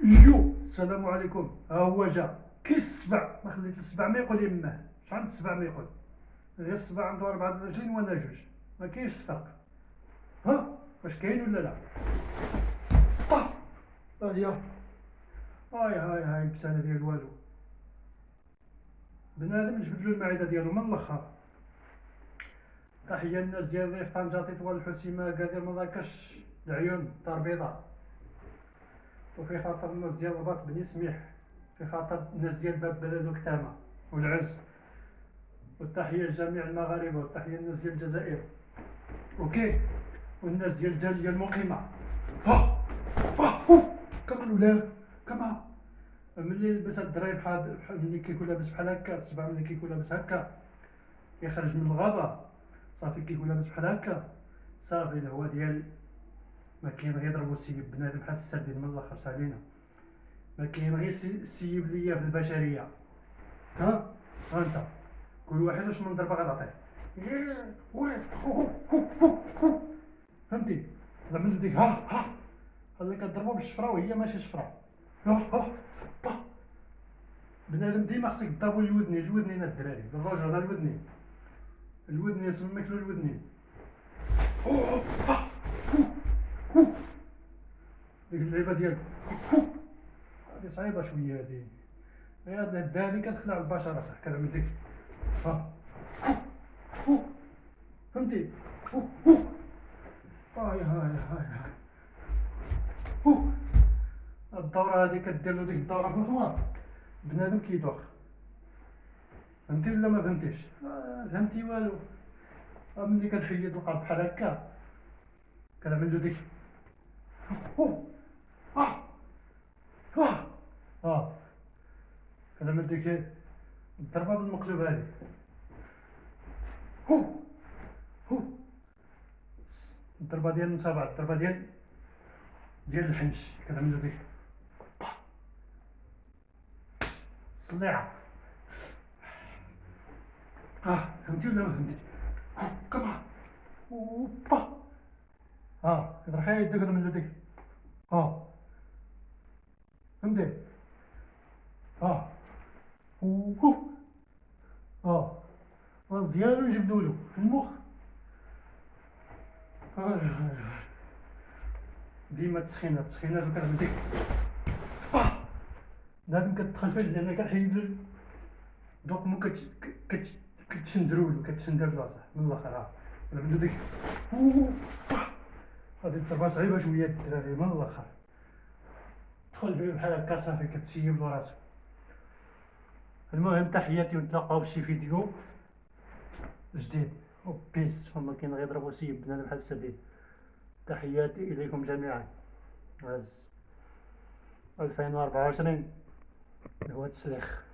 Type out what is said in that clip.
يو السلام عليكم. ها هو جا كي السبع، ما خليت السبع ما يقول يماه. شحال السبع ما يقول؟ غير السبع عنده 4 رجلين وانا جوج، ما كاينش الفرق. ها واش كاين ولا لا؟ ها هي هاي البسانه ديال والو. بنادم جبدلو المعده ديالو من الاخر. تحيه الناس ديال ضيف طنجة تطوان الحسيمه قادر مراكش العيون الدار البيضاء، وفي خاطر الناس ديال الرباط بني سميح، في خاطر الناس ديال باب بلد وكتامه والعز، والتحيه لجميع المغاربه، والتحيه للناس ديال الجزائر اوكي، والناس ديال الجاليه المقيمه. ها هو كمان ولاد كمان. ملي لبس الدراري بحال ملي كيكون لابس بحال هكا، السبع ملي كيكون لابس هكا يخرج من الغابه، صافي كيكون لابس بحال هكا، صافي الهوا ديال ما كاين غير يضربو السيب بنادم بحال السردين من الاخر سالينا، ما كاين غير السيب ليا في البشريه. ها انت كل واحد واش من ضربه غتعطيه. فهمتي؟ زعما ديك ها اللي كضربو بالشفره وهي ماشي شفره. ها بنادم ديما خصك تضربو الودنين الدراري، الرجل على الودنين سميك له الودنين. ديك اللعيبه ديال هادي صعيبه شويه هادي، غير الداني كتخلع البشره صح كلام ديك. ها فهمتي؟ هاي الدورة هادي كدير له ديك الدورة في الحوار بنادم كيدوخ. فهمتي ولا ما فهمتيش؟ فهمتي والو. ملي كتحيد القلب بحال هكا كنعمل له ديك اه اه اه كنعمل ديك الضربة بالمقلوب هادي. هو هو الضربة ديال المصابعة، الضربة ديال الحنش كنعمل له ديك الصليعة. فهمتي ولا ما فهمتيش؟ كمان اوبا كتروح غير يدك كنعمل له ديك فهمتي؟ اوه راس ديالو يجبدولو في المخ. هاي ديما التسخينات وكنعمل ديك بنادم كتدخل فيه لان كنحيد دوك مو كتشندرولو اصاحبي من الاخر. كنعمل ديك هادي الضربه صعيبه شويه الدراري من الاخر. دخل فيه بحال هكا صافي كتسيب له راسك. المهم تحياتي ونتلاقاو بشي فيديو جديد وبيس. هما كاين غير يضربوا سيب بنادم بحال السردين. تحياتي اليكم جميعا. عز 2024 هو تسليخ.